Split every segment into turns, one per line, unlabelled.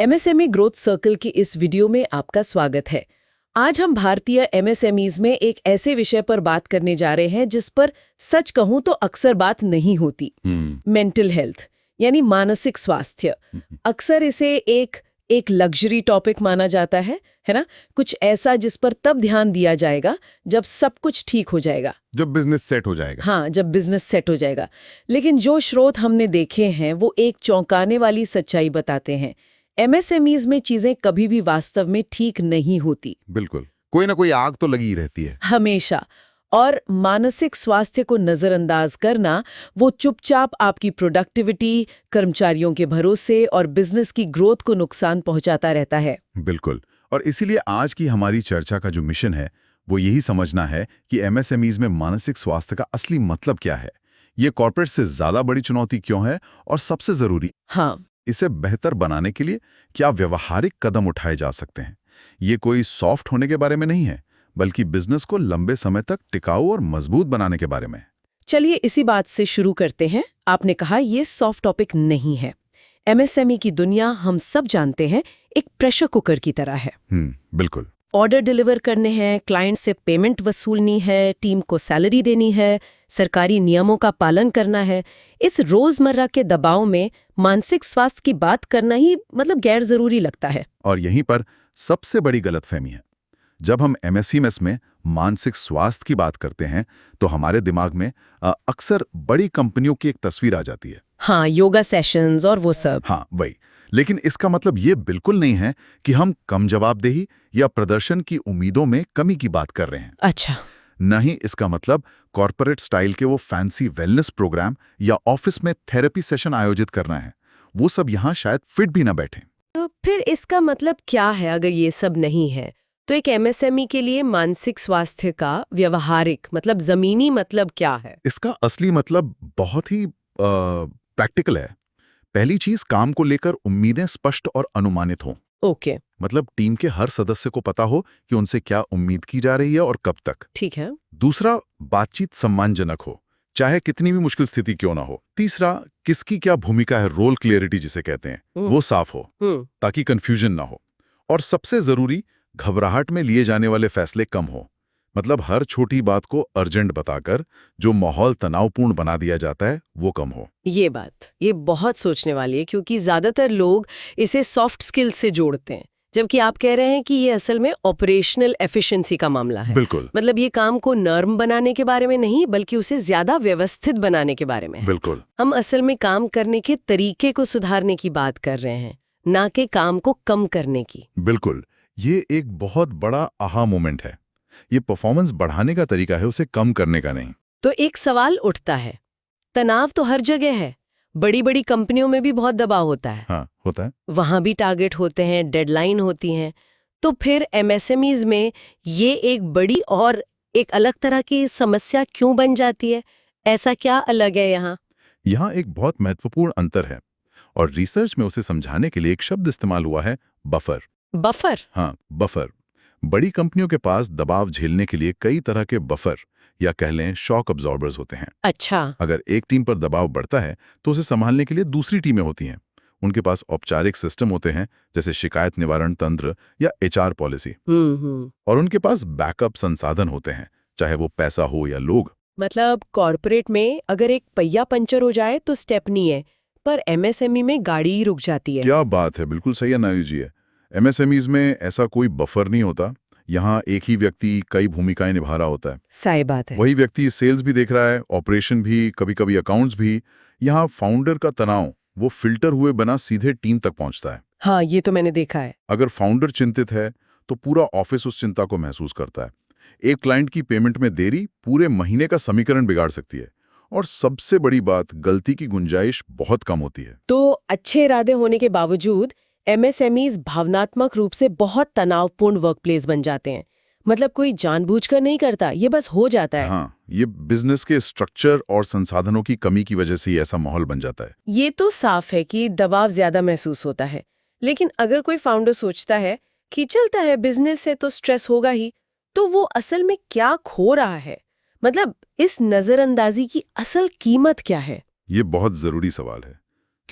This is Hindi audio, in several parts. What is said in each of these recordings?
एमएसएमई ग्रोथ सर्कल की इस वीडियो में आपका स्वागत है। आज हम भारतीय एमएसएमईज में एक ऐसे विषय पर बात करने जा रहे हैं जिस पर सच कहूं तो अक्सर बात नहीं होती। मेंटल हेल्थ यानी मानसिक स्वास्थ्य। अक्सर इसे एक लग्जरी टॉपिक माना जाता है ना? कुछ ऐसा जिस पर तब ध्यान दिया जाएगा जब सब कुछ ठीक हो जाएगा,
जब बिजनेस सेट हो जाएगा।
हाँ, जब बिजनेस सेट हो जाएगा। लेकिन जो स्रोत हमने देखे हैं वो एक चौंकाने वाली सच्चाई बताते हैं। एमएसएमईज में चीजें कभी भी वास्तव में ठीक नहीं होती।
बिल्कुल, कोई ना कोई आग तो लगी ही रहती है
हमेशा। और मानसिक स्वास्थ्य को नजरअंदाज करना, वो चुपचाप आपकी प्रोडक्टिविटी, कर्मचारियों के भरोसे और बिजनेस की ग्रोथ को नुकसान पहुंचाता रहता है।
बिल्कुल। और इसीलिए आज की हमारी चर्चा का जो मिशन है वो यही समझना है कि एमएसएमईज में मानसिक स्वास्थ्य का असली मतलब क्या है, ये कॉर्पोरेट से ज्यादा बड़ी चुनौती क्यों है, और सबसे जरूरी,
हाँ,
इसे बेहतर बनाने के लिए क्या व्यवहारिक कदम उठाए जा सकते हैं। ये कोई सॉफ्ट होने के बारे में नहीं है, बल्कि बिजनेस को लंबे समय तक टिकाऊ और मजबूत बनाने के बारे में।
चलिए इसी बात से शुरू करते हैं। आपने कहा ये सॉफ्ट टॉपिक नहीं है। एमएसएमई की दुनिया हम सब जानते हैं एक प्रेशर कुकर की तरह है।
बिल्कुल।
ऑर्डर डिलीवर करने हैं, क्लाइंट से पेमेंट वसूलनी है, टीम को सैलरी देनी है, सरकारी नियमों का पालन करना है। इस रोजमर्रा के दबाव में मानसिक स्वास्थ्य की बात करना ही गैर जरूरी लगता है।
और यहीं पर सबसे बड़ी गलतफहमी है। जब हम एमएसएमई में मानसिक स्वास्थ्य की बात करते हैं तो हमारे दिमाग में अक्सर बड़ी कंपनियों की एक तस्वीर आ जाती है।
हाँ, योगा सेशंस और वो सब।
हाँ, वही। लेकिन इसका मतलब ये बिल्कुल नहीं है कि हम कम जवाबदेही या प्रदर्शन की उम्मीदों में कमी की बात कर रहे हैं।
अच्छा।
नहीं, इसका मतलब कॉर्पोरेट स्टाइल के वो फैंसी वेलनेस प्रोग्राम या ऑफिस में थेरेपी सेशन आयोजित करना है, वो सब यहाँ शायद फिट भी ना बैठे।
तो फिर इसका मतलब क्या है? अगर ये सब नहीं है तो एक एमएसएमई के लिए मानसिक स्वास्थ्य का व्यवहारिक जमीनी मतलब क्या है?
इसका असली मतलब बहुत ही प्रैक्टिकल है। पहली चीज, काम को लेकर उम्मीदें स्पष्ट और अनुमानित हों।
ओके।
मतलब टीम के हर सदस्य को पता हो कि उनसे क्या उम्मीद की जा रही है और कब तक।
ठीक है।
दूसरा, बातचीत सम्मानजनक हो, चाहे कितनी भी मुश्किल स्थिति क्यों ना हो। तीसरा, किसकी क्या भूमिका है, रोल क्लियरिटी जिसे कहते हैं, वो साफ हो ताकि कंफ्यूजन ना हो। और सबसे जरूरी, घबराहट में लिए जाने वाले फैसले कम हो। मतलब हर छोटी बात को अर्जेंट बताकर जो माहौल तनावपूर्ण बना दिया जाता है वो कम हो।
ये बहुत सोचने वाली है, क्योंकि ज्यादातर लोग इसे सॉफ्ट स्किल से जोड़ते हैं, जबकि आप कह रहे हैं कि ये असल में ऑपरेशनल एफिशिएंसी का मामला है।
बिल्कुल।
ये काम को नर्म बनाने के बारे में नहीं, बल्कि उसे ज्यादा व्यवस्थित बनाने के बारे में है।
बिल्कुल।
हम असल में काम करने के तरीके को सुधारने की बात कर रहे हैं, ना कि काम को कम करने की।
बिल्कुल, ये एक बहुत बड़ा आहा मोमेंट है। ये परफॉर्मेंस बढ़ाने का तरीका है, उसे कम करने का नहीं।
तो एक सवाल उठता है, तनाव तो हर जगह है, बड़ी बड़ी कंपनियों में भी बहुत दबाव होता है।
हाँ, होता है।
वहां भी टारगेट होते हैं, डेडलाइन होती हैं। तो फिर एमएसएमईज में ये एक बड़ी और एक अलग तरह की समस्या क्यों बन जाती है? ऐसा क्या अलग है यहाँ?
यहाँ एक बहुत महत्वपूर्ण अंतर है, और रिसर्च में उसे समझाने के लिए एक शब्द इस्तेमाल हुआ है, बफर।
बफर?
हाँ, बफर। बड़ी कंपनियों के पास दबाव झेलने के लिए कई तरह के बफर या कह लें शॉक अब्जॉर्बर्स होते हैं।
अच्छा।
अगर एक टीम पर दबाव बढ़ता है तो उसे संभालने के लिए दूसरी टीमें होती हैं। उनके पास औपचारिक सिस्टम होते हैं, जैसे शिकायत निवारण तंत्र या एचआर पॉलिसी। और उनके पास बैकअप संसाधन होते हैं, चाहे वो पैसा हो या लोग।
कॉर्पोरेट में अगर एक पहिया पंचर हो जाए तो स्टेपनी है, पर एमएसएमई में गाड़ी ही रुक जाती है।
क्या बात है, बिल्कुल सही एनालॉजी है। एमएसएमईज में ऐसा कोई बफर नहीं होता। यहाँ एक ही व्यक्ति कई भूमिकाएं निभा रहा होता है।
सही बात है।
वही व्यक्ति सेल्स भी देख रहा है, ऑपरेशन भी, कभी कभी अकाउंट्स भी। यहाँ फाउंडर का तनाव वो फिल्टर हुए बिना सीधे टीम तक पहुंचता है।
हाँ, ये तो मैंने देखा है।
अगर फाउंडर चिंतित है तो पूरा ऑफिस उस चिंता को महसूस करता है। एक क्लाइंट की पेमेंट में देरी पूरे महीने का समीकरण बिगाड़ सकती है। और सबसे बड़ी बात, गलती की गुंजाइश बहुत कम होती है।
तो अच्छे इरादे होने के बावजूद एमएसएमईज भावनात्मक रूप से बहुत तनावपूर्ण वर्कप्लेस बन जाते हैं। कोई जानबूझकर नहीं करता, ये बस हो जाता है।
हाँ, ये बिजनेस के स्ट्रक्चर और संसाधनों की कमी की वजह से ही ऐसा माहौल बन जाता है।
ये तो साफ है कि दबाव ज्यादा महसूस होता है। लेकिन अगर कोई फाउंडर सोचता है कि चलता है, बिजनेस है तो स्ट्रेस होगा ही, तो वो असल में क्या खो रहा है? इस नजरअंदाजी की असल कीमत क्या है?
ये बहुत जरूरी सवाल है,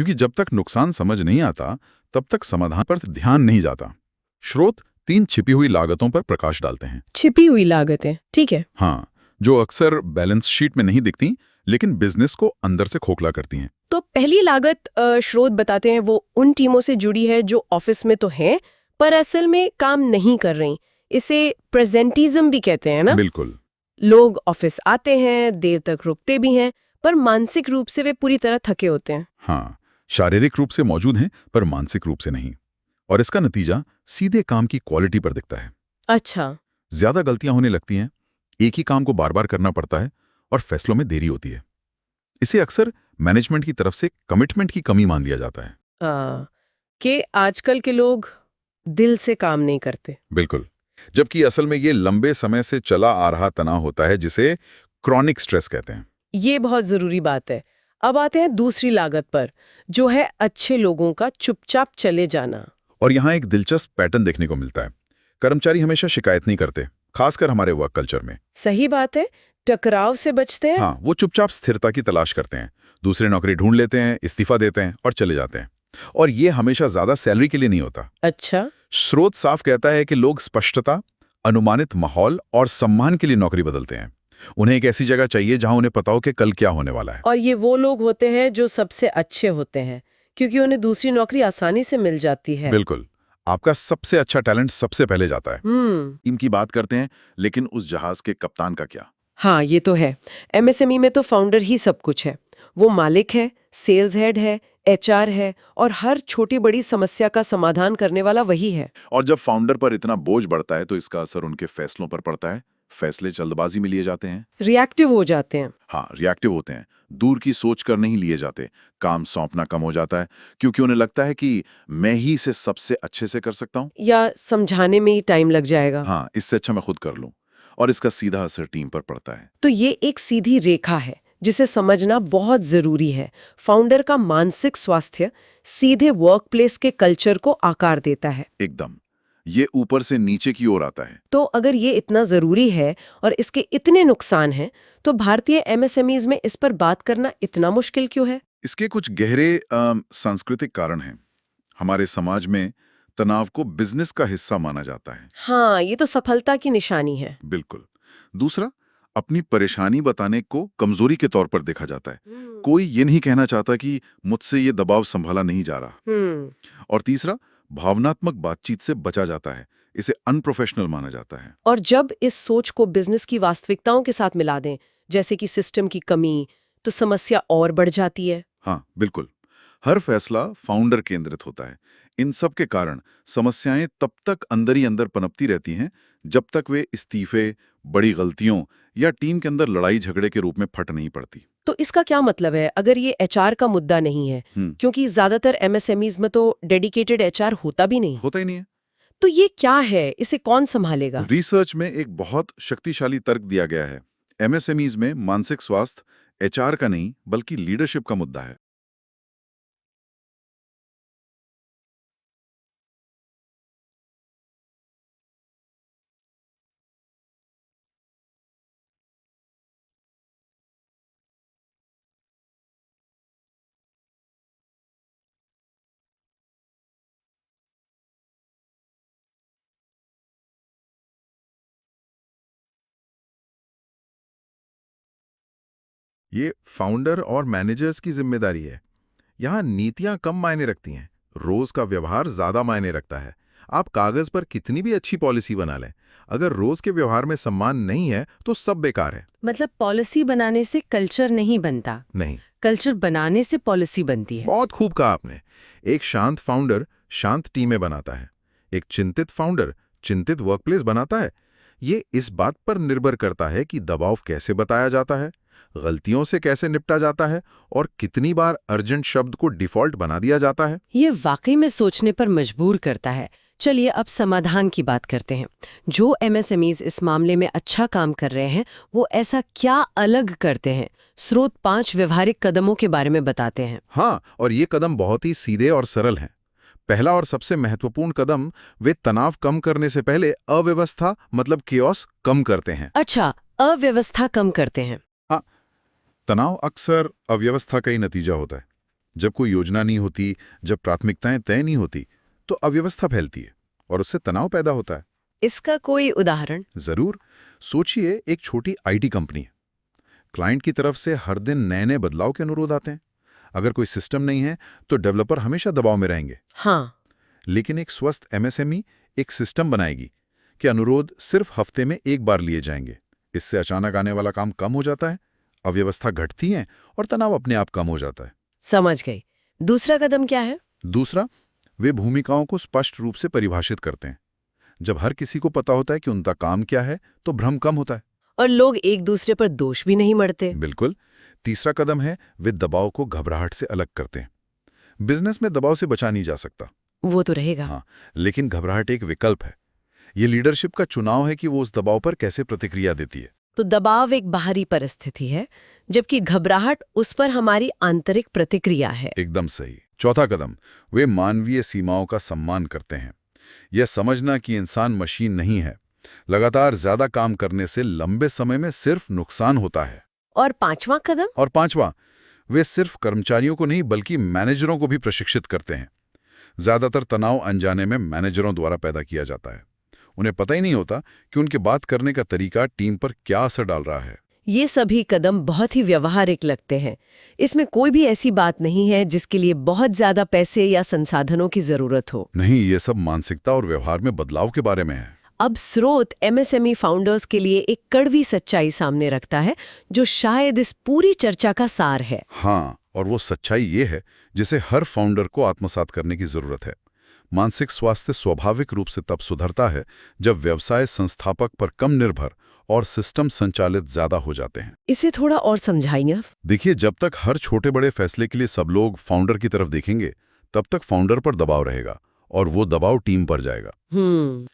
क्योंकि जब तक नुकसान समझ नहीं आता तब तक समाधान पर ध्यान नहीं जाता। स्रोत 3 छिपी हुई लागतों पर प्रकाश डालते हैं।
छिपी हुई लागतें, ठीक है।
हाँ, जो अक्सर बैलेंस शीट में नहीं दिखती लेकिन बिजनेस को अंदर से खोखला करती हैं।
तो पहली लागत स्रोत बताते हैं वो उन टीमों से जुड़ी है जो ऑफिस में तो हैं पर असल में काम नहीं कर रही। इसे प्रेजेंटिज्म भी कहते हैं ना।
बिल्कुल।
लोग ऑफिस आते हैं, देर तक रुकते भी हैं, पर मानसिक रूप से वे पूरी तरह थके होते हैं।
हाँ, शारीरिक रूप से मौजूद हैं पर मानसिक रूप से नहीं। और इसका नतीजा सीधे काम की क्वालिटी पर दिखता है।
अच्छा।
ज्यादा गलतियां होने लगती हैं, एक ही काम को बार बार करना पड़ता है और फैसलों में देरी होती है। इसे अक्सर मैनेजमेंट की तरफ से कमिटमेंट की कमी मान लिया जाता है।
कि आजकल के लोग दिल से काम नहीं करते।
बिल्कुल। जबकि असल में ये लंबे समय से चला आ रहा तनाव होता है जिसे क्रॉनिक स्ट्रेस कहते हैं।
ये बहुत जरूरी बात है। अब आते हैं दूसरी लागत पर, जो है अच्छे लोगों का चुपचाप चले जाना।
और यहाँ एक दिलचस्प पैटर्न देखने को मिलता है। कर्मचारी हमेशा शिकायत नहीं करते, खासकर हमारे वर्क कल्चर में।
सही बात है, टकराव से बचते हैं।
हाँ, वो चुपचाप स्थिरता की तलाश करते हैं, दूसरी नौकरी ढूंढ लेते हैं, इस्तीफा देते हैं और चले जाते हैं। और ये हमेशा ज्यादा सैलरी के लिए नहीं होता।
अच्छा।
स्रोत साफ कहता है कि लोग स्पष्टता, अनुमानित माहौल और सम्मान के लिए नौकरी बदलते हैं। उन्हें एक ऐसी जगह चाहिए जहां उन्हें पता हो कि कल क्या होने वाला है।
और ये वो लोग होते हैं जो सबसे अच्छे होते हैं, क्योंकि उन्हें दूसरी नौकरी आसानी से मिल जाती है।
बिल्कुल। आपका सबसे अच्छा टैलेंट सबसे पहले जाता है। टीम की बात करते हैं, लेकिन उस जहाज के कप्तान का क्या?
हाँ, ये तो है। एमएसएमई में तो फाउंडर ही सब कुछ है। वो मालिक है, सेल्स हेड है, एचआर है और हर छोटी बड़ी समस्या का समाधान करने वाला वही है।
और जब फाउंडर पर इतना बोझ बढ़ता है तो इसका असर उनके फैसलों पर पड़ता है। फैसले जल्दबाजी में लिए जाते हैं,
रिएक्टिव हो जाते हैं।
हाँ, रिएक्टिव होते हैं, दूर की सोच कर नहीं लिए जाते। काम सौंपना कम हो जाता है क्योंकि उन्हें लगता है कि मैं ही इसे सबसे अच्छे से कर सकता हूँ।
या समझाने में ही टाइम लग जाएगा।
हाँ, इससे अच्छा मैं खुद कर लूँ। और इसका सीधा असर टीम पर पड़ता है।
तो ये एक सीधी रेखा है जिसे समझना बहुत जरूरी है। फाउंडर का मानसिक स्वास्थ्य सीधे वर्कप्लेस के कल्चर को आकार देता है।
एकदम, ये ऊपर से नीचे की ओर आता है।
तो अगर ये इतना जरूरी है और इसके इतने नुकसान हैं, तो भारतीय एमएसएमईज में इस पर बात करना इतना मुश्किल क्यों है?
इसके कुछ गहरे सांस्कृतिक कारण हैं। हमारे समाज में तनाव को बिजनेस का हिस्सा माना जाता है।
हाँ, ये तो सफलता की निशानी है।
बिल्कुल। दूसरा, अपनी परेशानी बताने को कमजोरी के तौर पर देखा जाता है। कोई ये नहीं कहना चाहता कि मुझसे ये दबाव संभाला नहीं जा रहा। और तीसरा, भावनात्मक बातचीत से बचा जाता है। इसे अनप्रोफेशनल माना जाता है।
और जब इस सोच को बिजनेस की वास्तविकताओं के साथ मिला दें, जैसे कि सिस्टम की कमी, तो समस्या और बढ़ जाती है।
हाँ, बिल्कुल। हर फैसला फाउंडर केंद्रित होता है। इन सब के कारण समस्याएं तब तक अंदर ही अंदर पनपती रहती हैं जब तक वे इस्तीफे, बड़ी गलतियों या टीम के अंदर लड़ाई झगड़े के रूप में फट नहीं पड़ती।
तो इसका क्या मतलब है अगर ये एचआर का मुद्दा नहीं है? क्योंकि ज्यादातर एमएसएमईज में तो डेडिकेटेड एचआर होता भी नहीं।
होता ही नहीं है।
तो ये क्या है? इसे कौन संभालेगा?
रिसर्च में एक बहुत शक्तिशाली तर्क दिया गया है। एमएसएमईज में मानसिक स्वास्थ्य एचआर का नहीं बल्कि लीडरशिप का मुद्दा है।
ये फाउंडर और मैनेजर्स की जिम्मेदारी है। यहाँ नीतियां कम मायने रखती हैं, रोज का व्यवहार ज्यादा मायने रखता है। आप कागज पर कितनी भी अच्छी पॉलिसी बना लें, अगर रोज के व्यवहार में सम्मान नहीं है तो सब बेकार है।
मतलब पॉलिसी बनाने से कल्चर नहीं बनता,
नहीं,
कल्चर बनाने से पॉलिसी बनती है।
बहुत खूब कहा आपने। एक शांत फाउंडर शांत टीमें बनाता है, एक चिंतित फाउंडर चिंतित वर्कप्लेस बनाता है। ये इस बात पर निर्भर करता है कि दबाव कैसे बताया जाता है, गलतियों से कैसे निपटा जाता है और कितनी बार अर्जेंट शब्द को डिफॉल्ट बना दिया जाता है।
ये वाकई में सोचने पर मजबूर करता है। चलिए अब समाधान की बात करते हैं। जो एमएसएमईज इस मामले में अच्छा काम कर रहे हैं, वो ऐसा क्या अलग करते हैं? स्रोत 5 व्यवहारिक कदमों के बारे में बताते हैं।
हाँ, और ये कदम बहुत ही सीधे और सरल हैं। पहला और सबसे महत्वपूर्ण कदम, वे तनाव कम करने से पहले अव्यवस्था मतलब केओस कम करते हैं।
अच्छा, अव्यवस्था कम करते हैं।
तनाव अक्सर अव्यवस्था का ही नतीजा होता है। जब कोई योजना नहीं होती, जब प्राथमिकताएं तय नहीं होती, तो अव्यवस्था फैलती है और उससे तनाव पैदा होता है।
इसका कोई उदाहरण?
जरूर। सोचिए, एक छोटी आईटी कंपनी है। क्लाइंट की तरफ से हर दिन नए नए बदलाव के अनुरोध आते हैं। अगर कोई सिस्टम नहीं है तो डेवलपर हमेशा दबाव में रहेंगे।
हाँ।
लेकिन एक स्वस्थ एमएसएमई एक सिस्टम बनाएगी कि अनुरोध सिर्फ हफ्ते में एक बार लिए जाएंगे। इससे अचानक आने वाला काम कम हो जाता है, अव्यवस्था घटती है और तनाव अपने आप कम हो जाता है।
समझ गई। दूसरा कदम क्या है?
दूसरा, वे भूमिकाओं को स्पष्ट रूप से परिभाषित करते हैं। जब हर किसी को पता होता है कि उनका काम क्या है तो भ्रम कम होता है
और लोग एक दूसरे पर दोष भी नहीं मढ़ते।
बिल्कुल। तीसरा कदम है, वे दबाव को घबराहट से अलग करते हैं। बिजनेस में दबाव से बचा नहीं जा सकता,
वो तो रहेगा।
हाँ, लेकिन घबराहट एक विकल्प है। ये लीडरशिप का चुनाव है कि वो उस दबाव पर कैसे प्रतिक्रिया देती है।
तो दबाव एक बाहरी परिस्थिति है, जबकि घबराहट उस पर हमारी आंतरिक प्रतिक्रिया है।
एकदम सही। चौथा कदम, वे मानवीय सीमाओं का सम्मान करते हैं। यह समझना कि इंसान मशीन नहीं है। लगातार ज्यादा काम करने से लंबे समय में सिर्फ नुकसान होता है।
और पांचवा कदम?
और पांचवा, वे सिर्फ कर्मचारियों को नहीं बल्कि मैनेजरों को भी प्रशिक्षित करते हैं। ज्यादातर तनाव अनजाने में मैनेजरों द्वारा पैदा किया जाता है। उन्हें पता ही नहीं होता कि उनके बात करने का तरीका टीम पर क्या असर डाल रहा है।
ये सभी कदम बहुत ही व्यवहारिक लगते हैं। इसमें कोई भी ऐसी बात नहीं है जिसके लिए बहुत ज्यादा पैसे या संसाधनों की जरूरत हो।
नहीं, ये सब मानसिकता और व्यवहार में बदलाव के बारे में है।
अब स्रोत एमएसएमई फाउंडर्स के लिए एक कड़वी सच्चाई सामने रखता है, जो शायद इस पूरी चर्चा का सार है।
हाँ, और वो सच्चाई ये है जिसे हर फाउंडर को आत्मसात करने की जरूरत है। मानसिक स्वास्थ्य स्वाभाविक रूप से तब सुधरता है जब व्यवसाय संस्थापक पर कम निर्भर और सिस्टम संचालित ज्यादा हो जाते हैं।
इसे थोड़ा और समझाइए।
देखिए, जब तक हर छोटे बड़े फैसले के लिए सब लोग फाउंडर की तरफ देखेंगे, तब तक फाउंडर पर दबाव रहेगा और वो दबाव टीम पर जाएगा।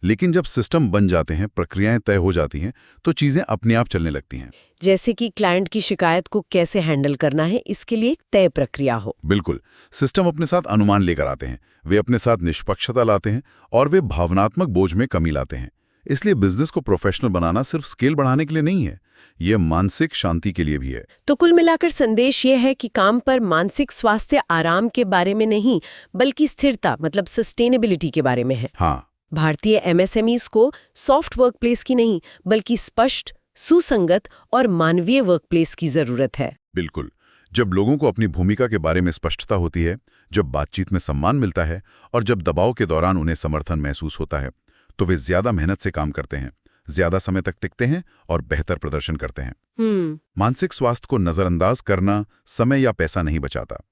लेकिन जब सिस्टम बन जाते हैं, प्रक्रियाएं तय हो जाती हैं, तो चीजें अपने आप चलने लगती हैं।
जैसे कि क्लाइंट की शिकायत को कैसे हैंडल करना है, इसके लिए एक तय प्रक्रिया हो।
बिल्कुल। सिस्टम अपने साथ अनुमान लेकर आते हैं, वे अपने साथ निष्पक्षता लाते हैं और वे भावनात्मक बोझ में कमी लाते हैं। इसलिए बिजनेस को प्रोफेशनल बनाना सिर्फ स्केल बढ़ाने के लिए नहीं है, ये मानसिक शांति के लिए भी है।
तो कुल मिलाकर संदेश ये है कि काम पर मानसिक स्वास्थ्य आराम के बारे में नहीं, बल्कि स्थिरता मतलब सस्टेनेबिलिटी के बारे में है।
हाँ,
भारतीय एमएसएमईज को सॉफ्ट वर्कप्लेस की नहीं, बल्कि स्पष्ट, सुसंगत और मानवीय वर्कप्लेस की जरूरत है।
बिल्कुल। जब लोगों को अपनी भूमिका के बारे में स्पष्टता होती है, जब बातचीत में सम्मान मिलता है और जब दबाव के दौरान उन्हें समर्थन महसूस होता है, तो वे ज्यादा मेहनत से काम करते हैं, ज्यादा समय तक टिकते हैं और बेहतर प्रदर्शन करते हैं। मानसिक स्वास्थ्य को नजरअंदाज करना समय या पैसा नहीं बचाता,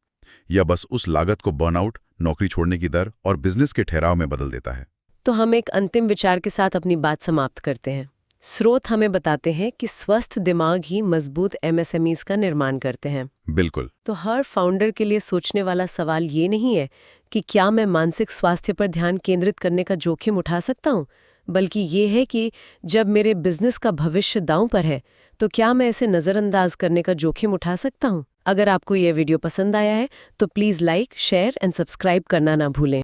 या बस उस लागत को बर्नआउट, नौकरी छोड़ने की दर और बिजनेस के ठहराव में बदल देता है।
तो हम एक अंतिम विचार के साथ अपनी बात समाप्त करते हैं। स्रोत हमें बताते हैं कि स्वस्थ दिमाग ही मजबूत एमएसएमईज का निर्माण करते हैं।
बिल्कुल।
तो हर फाउंडर के लिए सोचने वाला सवाल ये नहीं है कि क्या मैं मानसिक स्वास्थ्य पर ध्यान केंद्रित करने का जोखिम उठा सकता हूँ, बल्कि ये है कि जब मेरे बिजनेस का भविष्य दांव पर है, तो क्या मैं इसे नज़रअंदाज करने का जोखिम उठा सकता हूँ। अगर आपको ये वीडियो पसंद आया है तो please like, share and subscribe करना ना भूलें।